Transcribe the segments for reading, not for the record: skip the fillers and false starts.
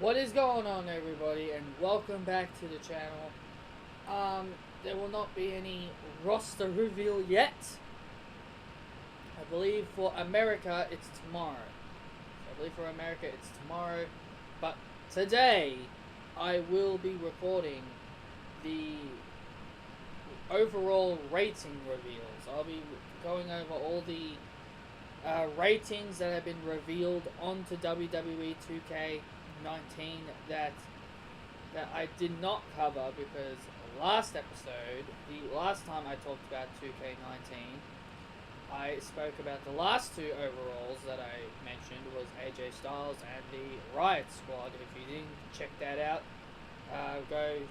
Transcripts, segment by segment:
What is going on, everybody, and welcome back to the channel. There will not be any roster reveal yet. I believe for America it's tomorrow. But today I will be recording the overall rating reveals. I'll be going over all the ratings that have been revealed onto WWE2K19 that I did not cover because last episode, the last time I talked about 2K19, I spoke about the last two overalls that I mentioned was AJ Styles and the Riot Squad. If you didn't check that out, go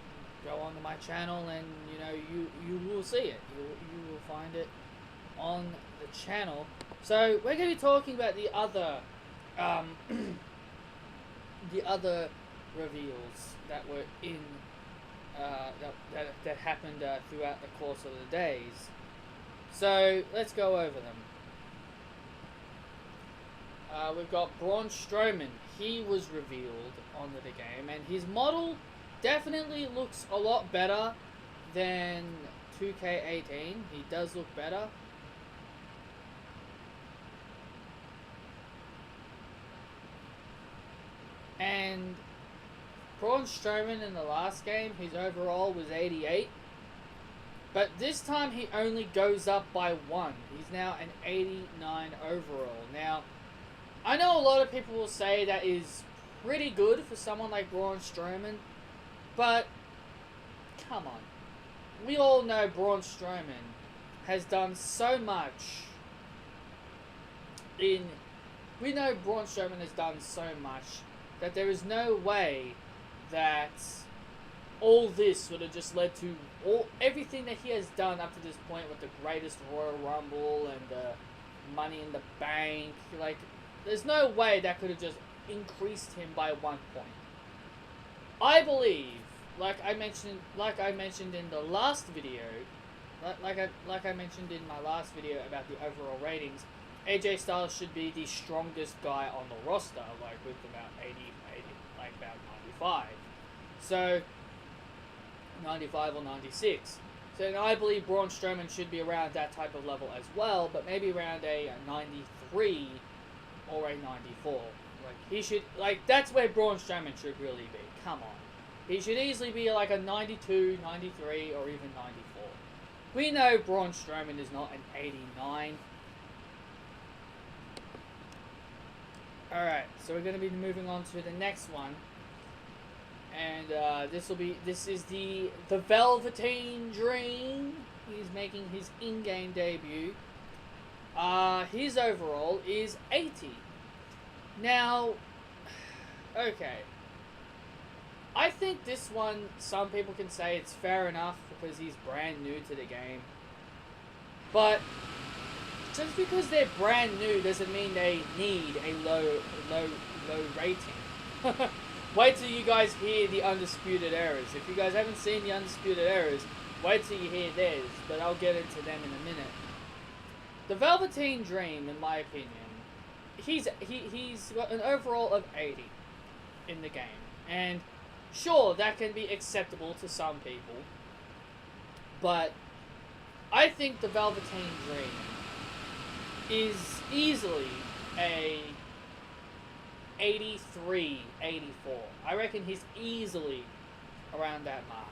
onto my channel and you will see it. You will find it on the channel. So we're going to be talking about the other the other reveals that were in that happened throughout the course of the days. So let's go over them. We've got Braun Strowman. He was revealed onto the game, and his model definitely looks a lot better than 2K18. He does look better. And Braun Strowman in the last game, his overall was 88. But this time he only goes up by 1. He's now an 89 overall. Now, I know a lot of people will say that is pretty good for someone like Braun Strowman. But, come on. We all know Braun Strowman has done so much that there is no way that all this would have just led to everything that he has done up to this point with the greatest Royal Rumble and the Money in the Bank. Like, there's no way that could have just increased him by 1 point. I believe, like I mentioned in the last video, like I mentioned in my last video about the overall ratings, AJ Styles should be the strongest guy on the roster, like with about 80, like about 95. So, 95 or 96. So I believe Braun Strowman should be around that type of level as well, but maybe around a 93 or a 94. Like, he should, like, that's where Braun Strowman should really be. Come on. He should easily be like a 92, 93, or even 94. We know Braun Strowman is not an 89. Alright, so we're going to be moving on to the next one. And this is the Velveteen Dream. He's making his in-game debut. His overall is 80. Now, okay. I think this one, some people can say it's fair enough because he's brand new to the game. But just because they're brand new doesn't mean they need a low rating. Wait till you guys hear the Undisputed Eras. If you guys haven't seen the Undisputed Eras, wait till you hear theirs, but I'll get into them in a minute. The Velveteen Dream, in my opinion, he's got an overall of 80 in the game. And sure, that can be acceptable to some people, but I think the Velveteen Dream is easily a 83, 84. I reckon he's easily around that mark.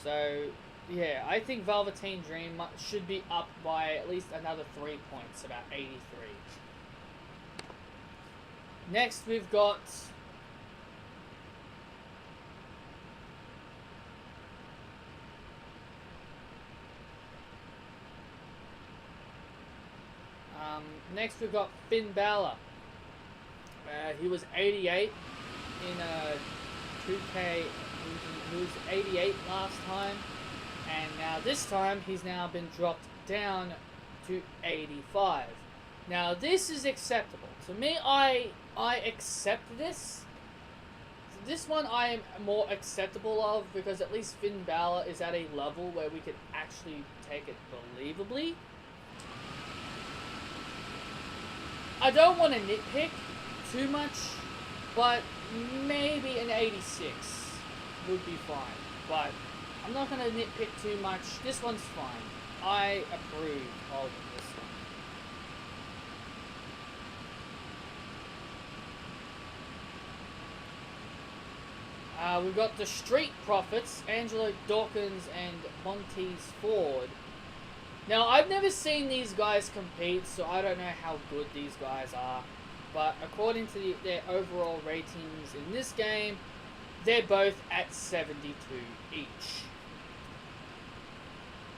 So, yeah, I think Velveteen Dream should be up by at least another 3 points, about 83. Next, we've got Finn Balor. He was 88 in 2K. He was 88 last time, and now this time he's now been dropped down to 85. Now this is acceptable to me. I accept this. This one I am more acceptable of because at least Finn Balor is at a level where we could actually take it believably. I don't want to nitpick too much But maybe an 86 would be fine. But I'm not going to nitpick too much. This one's fine. I approve of this one. We've got the Street Profits, Angelo Dawkins and Montez Ford. Now, I've never seen these guys compete, so I don't know how good these guys are. But according to their overall ratings in this game, they're both at 72 each.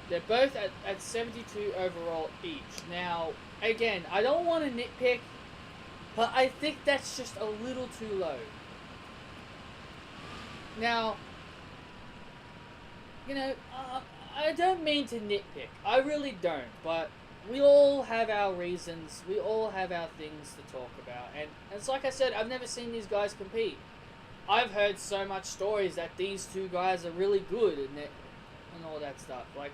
They're both at 72 overall each. Now, again, I don't want to nitpick, but I think that's just a little too low. Now, you know, I don't mean to nitpick. I really don't, but we all have our reasons. We all have our things to talk about. And it's like I said, I've never seen these guys compete. I've heard so much stories that these two guys are really good and all that stuff. Like,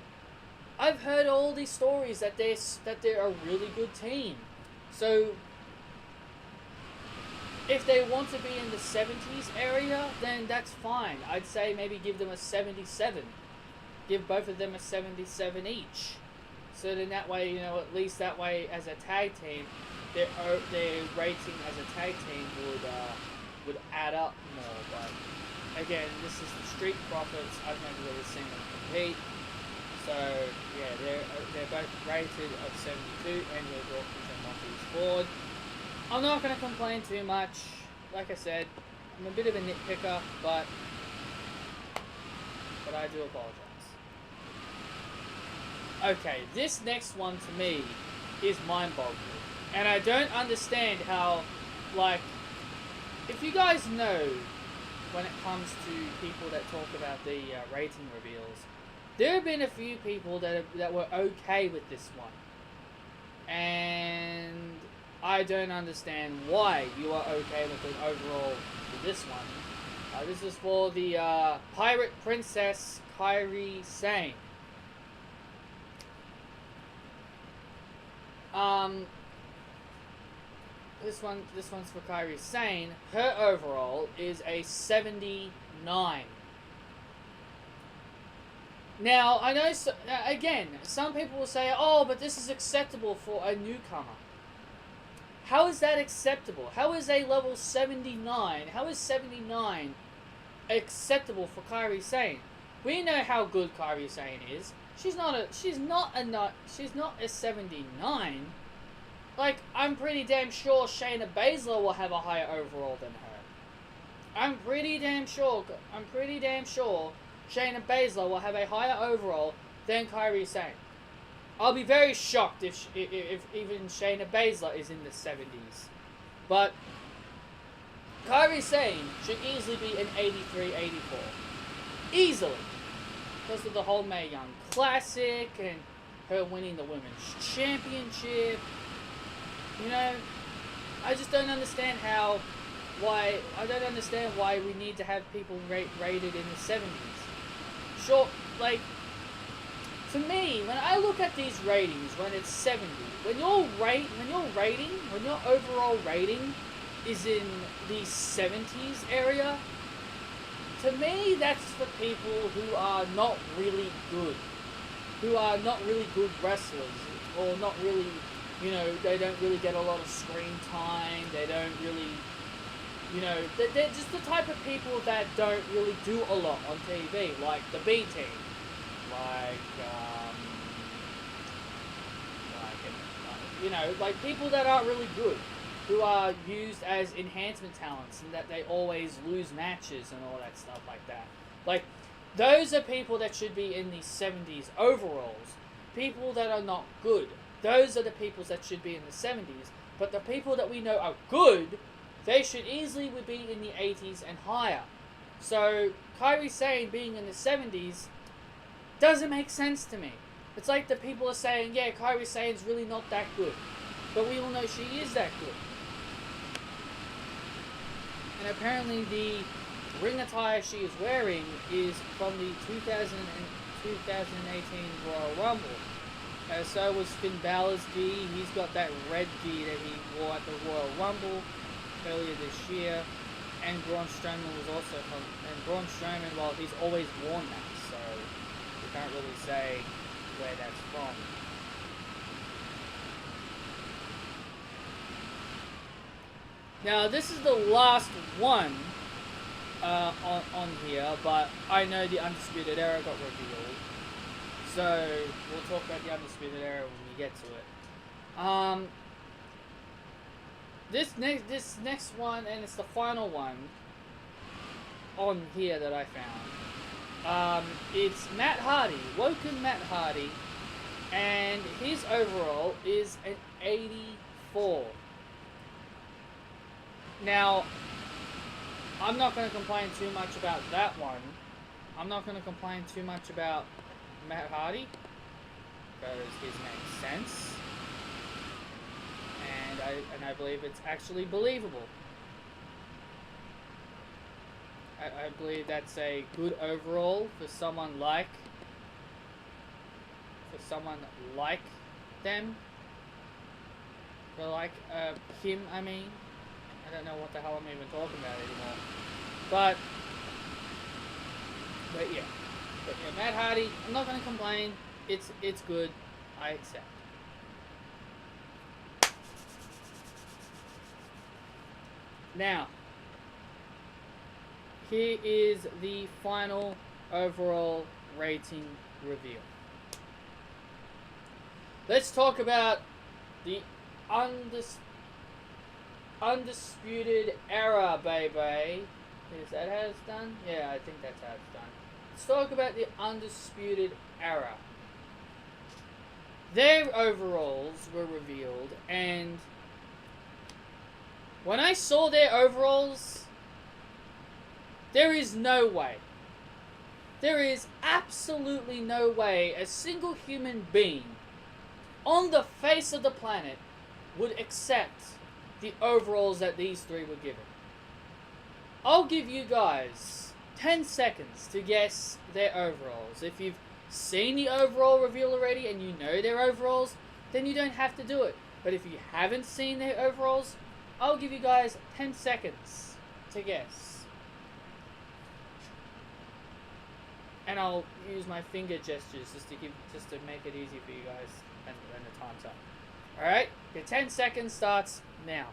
I've heard all these stories that they're a really good team. So, if they want to be in the 70s area, then that's fine. I'd say maybe give them a 77. Give both of them a 77 each. So then that way, you know, at least that way as a tag team, their rating as a tag team would add up more. But again, this is the Street Profits. I've never really seen them compete. So yeah, they're both rated of 72, Angelo Dawkins and Montez Ford. I'm not going to complain too much. Like I said, I'm a bit of a nitpicker, but I do apologize. Okay, this next one to me is mind-boggling. And I don't understand how, like, if you guys know when it comes to people that talk about the rating reveals, there have been a few people that were okay with this one. And I don't understand why you are okay with it overall for this one. This is for the Pirate Princess Kairi Sane. This one's for Kairi Sane. Her overall is a 79. Now, I know, again, some people will say, oh, but this is acceptable for a newcomer. How is that acceptable? How is a level 79, how is 79 acceptable for Kairi Sane? We know how good Kairi Sane is. She's not a 79. Like, I'm pretty damn sure Shayna Baszler will have a higher overall than her. I'm pretty damn sure Shayna Baszler will have a higher overall than Kairi Sane. I'll be very shocked if even Shayna Baszler is in the 70s. But Kairi Sane should easily be an 83, 84. Easily. Because of the whole Mae Young Classic and her winning the Women's Championship. You know, I just don't understand why we need to have people rated in the 70s. Sure, like, to me, when I look at these ratings, when it's 70, when your overall rating is in the 70s area, to me, that's for people who are not really good. Who are not really good wrestlers. Or not really, you know, they don't really get a lot of screen time. They don't really, you know, they're just the type of people that don't really do a lot on TV. Like the B Team. You know, like people that aren't really good. Who are used as enhancement talents and that they always lose matches and all that stuff like that. Like, those are people that should be in the 70s overalls. People that are not good. Those are the people that should be in the 70s. But the people that we know are good, they should easily be in the 80s and higher. So, Kairi Sane being in the 70s doesn't make sense to me. It's like the people are saying, yeah, Kairi Sane's really not that good. But we all know she is that good. And apparently the ring attire she is wearing is from the 2018 Royal Rumble. So was Finn Balor's gi. He's got that red gi that he wore at the Royal Rumble earlier this year. And Braun Strowman was also from, and Braun Strowman, well, he's always worn that, so we can't really say where that's from. Now, this is the last one on here, but I know the Undisputed Era got revealed, so we'll talk about the Undisputed Era when we get to it. This next one, and it's the final one on here that I found. It's Matt Hardy, Woken Matt Hardy, and his overall is an 84. Now, I'm not going to complain too much about that one. I'm not going to complain too much about Matt Hardy, because his makes sense. And I believe it's actually believable. I believe that's a good overall for someone like them. For him, I mean. I don't know what the hell I'm even talking about anymore. But yeah. Matt Hardy, I'm not gonna complain. It's good. I accept. Now, here is the final overall rating reveal. Let's talk about the Undisputed Era, baby. Is that how it's done? Yeah, I think that's how it's done. Let's talk about the Undisputed Era. Their overalls were revealed, and when I saw their overalls, there is no way. There is absolutely no way a single human being on the face of the planet would accept the overalls that these three were given. I'll give you guys 10 seconds to guess their overalls. If you've seen the overall reveal already and you know their overalls, then you don't have to do it. But if you haven't seen their overalls, I'll give you guys 10 seconds to guess. And I'll use my finger gestures just to make it easy for you guys when the time's up. Alright? Your 10 seconds starts now.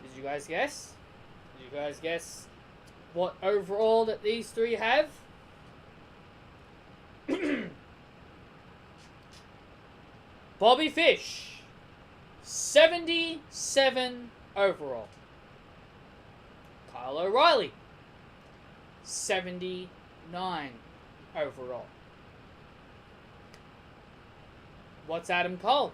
Did you guys guess? Did you guys guess what overall that these three have? Bobby Fish, 77 overall. Kyle O'Reilly, 79 overall. What's Adam Cole?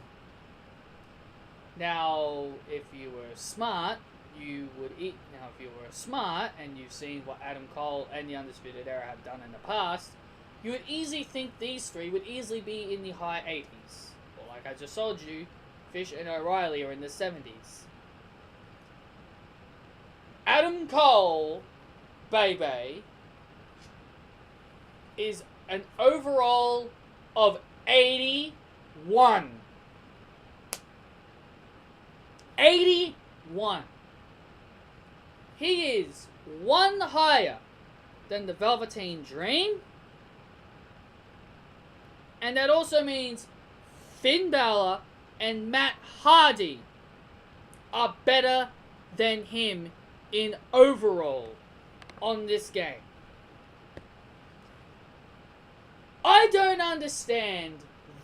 Now, if you were smart, you would eat. Now, if you were smart and you've seen what Adam Cole and the Undisputed Era have done in the past, you would easily think these three would easily be in the high 80s. Well, like I just told you, Fish and O'Reilly are in the 70s. Adam Cole, baby, is an overall of 81. 81. He is one higher than the Velveteen Dream. And that also means Finn Balor and Matt Hardy are better than him in overall on this game. I don't understand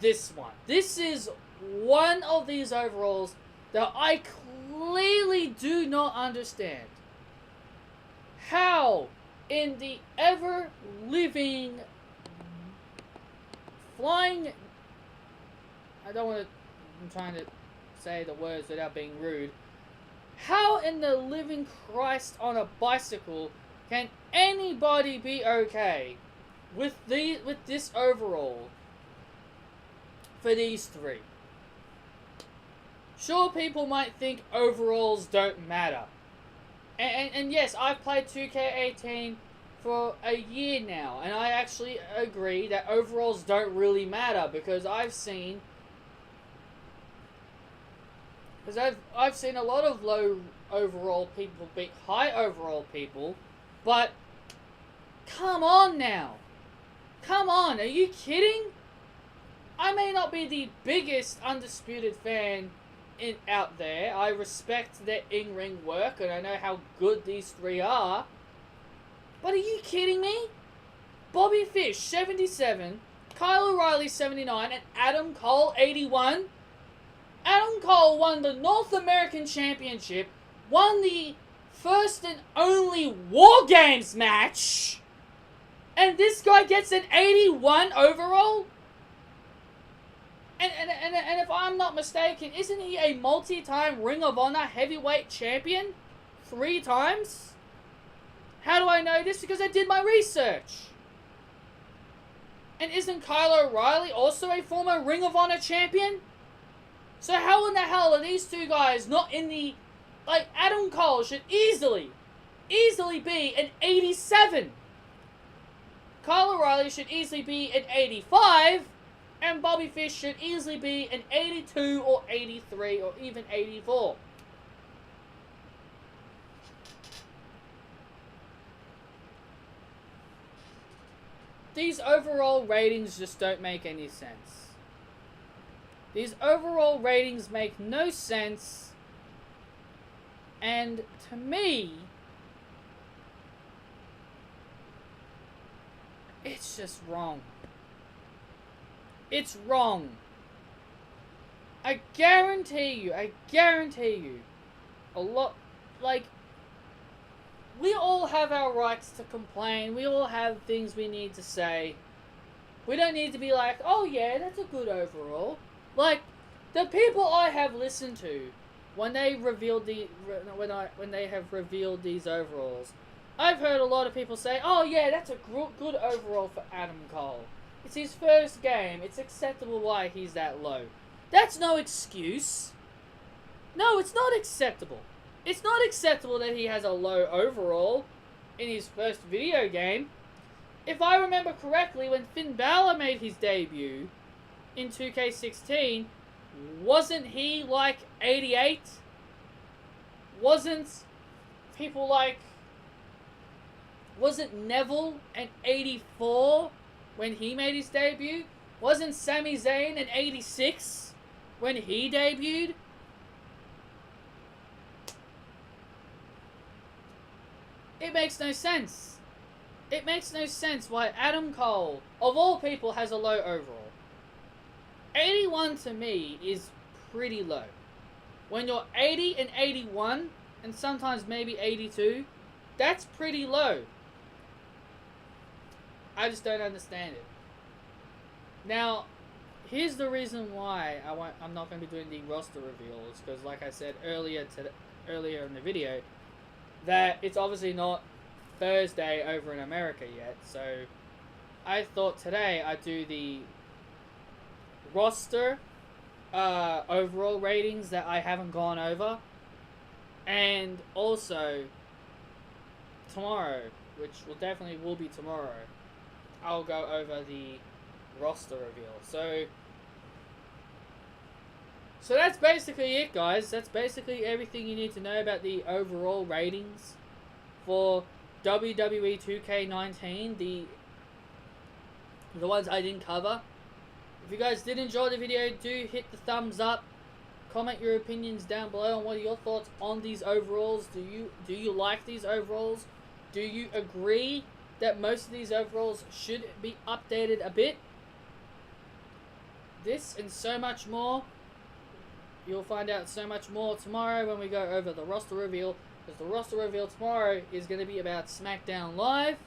this one. This is one of these overalls that I clearly do not understand. How in the ever-living flying... I'm trying to say the words without being rude. How in the living Christ on a bicycle can anybody be okay with this overall for these three? Sure, people might think overalls don't matter. And yes, I've played 2K18. for a year now, and I actually agree that overalls don't really matter, because I've seen a lot of low overall people beat high overall people, but come on now. Come on, are you kidding? I may not be the biggest Undisputed fan out there. I respect their in-ring work, and I know how good these three are. But are you kidding me? Bobby Fish, 77, Kyle O'Reilly, 79, and Adam Cole, 81. Adam Cole won the North American Championship, won the first and only War Games match, and this guy gets an 81 overall? And if I'm not mistaken, isn't he a multi-time Ring of Honor heavyweight champion? 3 times? How do I know this? Because I did my research. And isn't Kyle O'Reilly also a former Ring of Honor champion? So how in the hell are these two guys not in the... Like, Adam Cole should easily be an 87. Kyle O'Reilly should easily be an 85. And Bobby Fish should easily be an 82 or 83 or even 84. These overall ratings just don't make any sense. These overall ratings make no sense. And to me, it's just wrong. It's wrong. I guarantee you, a lot, like, we all have our rights to complain, we all have things we need to say. We don't need to be like, oh yeah, that's a good overall. Like, the people I have listened to, when they revealed when they have revealed these overalls, I've heard a lot of people say, oh yeah, that's a good overall for Adam Cole. It's his first game. It's acceptable why he's that low. That's no excuse. No, it's not acceptable. It's not acceptable that he has a low overall in his first video game. If I remember correctly, when Finn Balor made his debut in 2K16, wasn't he like 88? Wasn't Neville an 84? When he made his debut? Wasn't Sami Zayn an 86 when he debuted? It makes no sense. It makes no sense why Adam Cole, of all people, has a low overall. 81 to me is pretty low. When you're 80 and 81, and sometimes maybe 82, that's pretty low. I just don't understand it. Now, here's the reason why I'm not going to be doing the roster reveals, because like I said earlier in the video, that it's obviously not Thursday over in America yet, so I thought today I'd do the roster overall ratings that I haven't gone over, and also tomorrow, which will be tomorrow, I'll go over the roster reveal. So that's basically it, guys. That's basically everything you need to know about the overall ratings for WWE2K19, the ones I didn't cover. If you guys did enjoy the video, do hit the thumbs up. Comment your opinions down below on what are your thoughts on these overalls. Do you like these overalls? Do you agree that most of these overalls should be updated a bit? This and so much more. You'll find out so much more tomorrow when we go over the roster reveal. Because the roster reveal tomorrow is going to be about SmackDown Live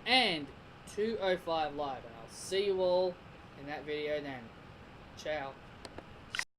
and 205 Live. And I'll see you all in that video then. Ciao.